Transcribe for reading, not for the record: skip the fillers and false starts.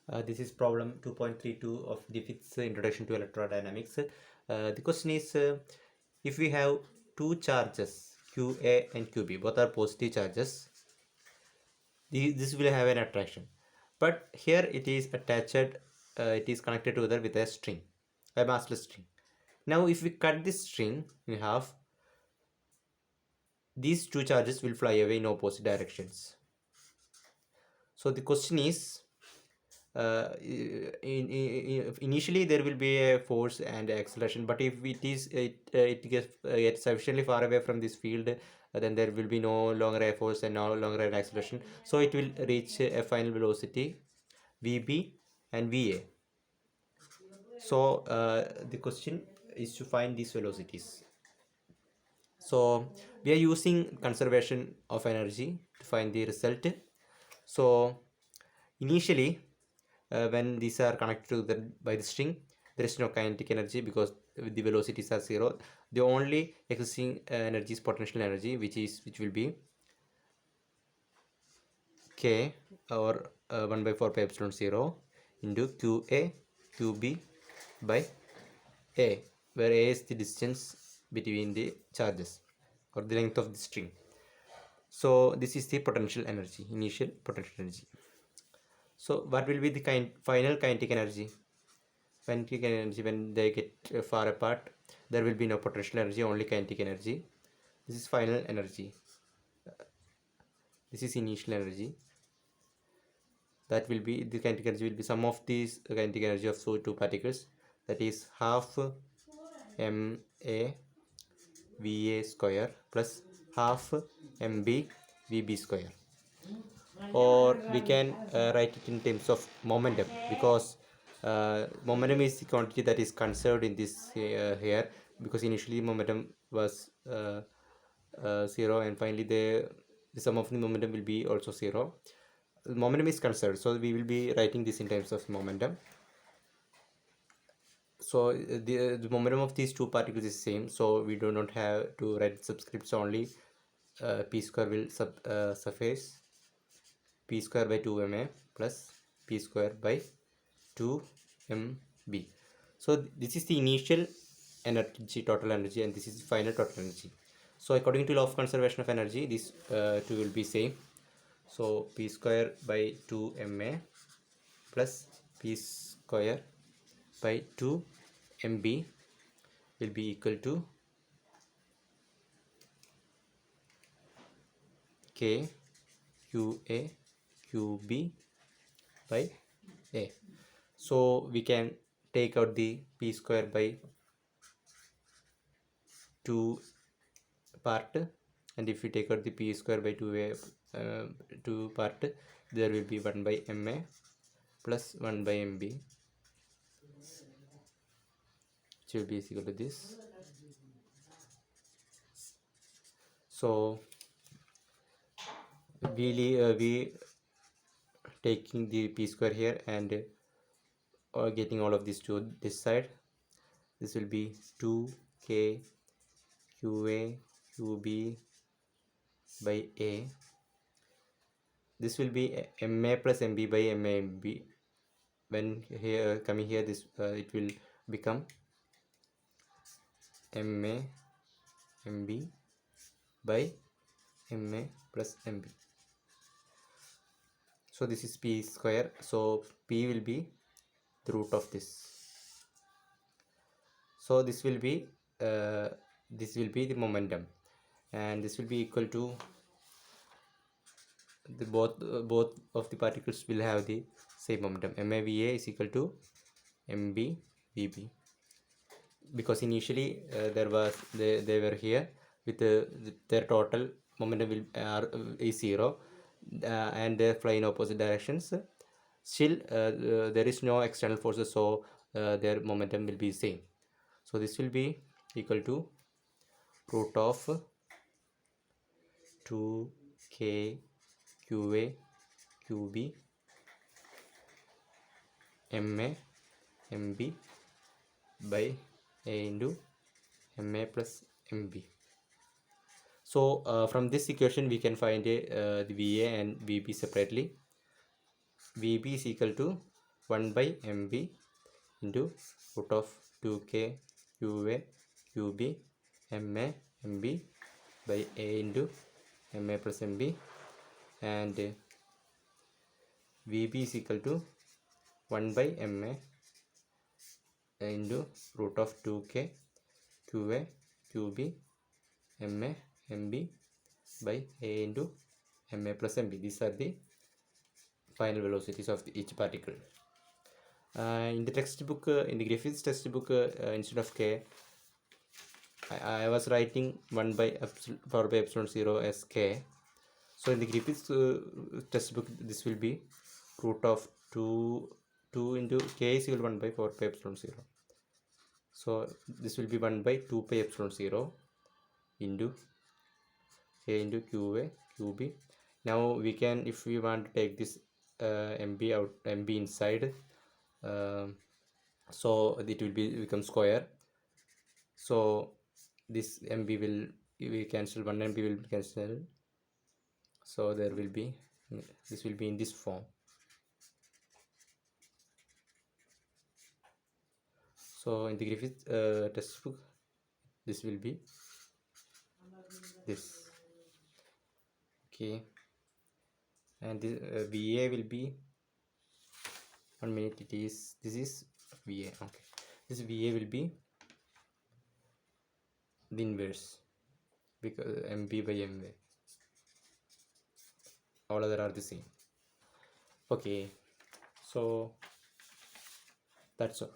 This is problem 2.32 of Griffiths Introduction to Electrodynamics. The question is, if we have two charges QA and QB, both are positive charges, this will have an attraction. But here it is attached, it is connected together with a string, a massless string. Now if we cut this string in half, these two charges will fly away in opposite directions. So the question is, initially there will be a force and acceleration, but if it gets sufficiently far away from this field, then there will be no longer a force and no longer an acceleration, so it will reach a final velocity VB and VA. So the question is to find these velocities. So we are using conservation of energy to find the result. So initially, when these are connected to by the string, there is no kinetic energy because the velocities are zero. The only existing energy is potential energy, which will be k, or 1 by 4 pi epsilon 0 into qa qb by a, where a is the distance between the charges or the length of the string. So this is the potential energy, initial potential energy. So what will be the final kinetic energy? Kinetic energy, when they get far apart, there will be no potential energy, only kinetic energy. This is final energy. This is initial energy. That will be the kinetic energy will be sum of these kinetic energy of two particles, that is half ma va square plus half mb vb square. Or we can write it in terms of momentum, because momentum is the quantity that is conserved in this here, because initially momentum was 0, and finally the sum of the momentum will be also 0. Momentum is conserved, so we will be writing this in terms of momentum. So the momentum of these two particles is same, so we do not have to write subscripts only. P square will suffice, p square by 2ma plus p square by 2mb. So this is the initial energy, total energy, and this is the final total energy. So according to law of conservation of energy, this two will be same. So p square by 2ma plus p square by 2mb will be equal to k qa qb by a. So we can take out the p square by 2 part, and if we take out the p square by 2 part, there will be 1 by ma plus 1 by mb, which will be equal to this. So we taking the p square here and getting all of this to this side. This will be 2k qa qb by a. This will be ma plus mb by ma mb. When here coming here, this it will become ma mb by ma plus mb. So this is p square, so p will be the root of this. So this will be the momentum, and this will be equal to the both of the particles will have the same momentum. MAVA is equal to MBVB, because initially they were here with their total momentum is 0, and they fly in opposite directions. Still there is no external forces, so their momentum will be same. So this will be equal to root of 2k qa qb ma mb by a into ma plus mb. So from this equation we can find the va and vb separately. Vb is equal to 1 by mb into root of 2k qa qb ma mb by a into ma plus mb, and vb is equal to 1 by ma into root of 2k qa qb ma mb by a into ma plus mb. These are the final velocities of each particle. In the textbook, in the Griffiths textbook, instead of k, I was writing 1 by power by epsilon 0 as k. So in the Griffiths textbook, this will be root of 2 into k is equal to 1 by 4 pi epsilon 0. So this will be 1 by 2 pi epsilon 0 into k into qa qb. Now we can, if we want to take this mb out, mb inside, so it will become square. So this mb will cancel, 1 mb will cancel, so there will be, this will be in this form. So in the Griffith textbook, this will be this, okay, and this va will be, 1 minute, it is, this is va, okay, this va will be the inverse, because mb by mva, all other are the same. Okay, so that's all.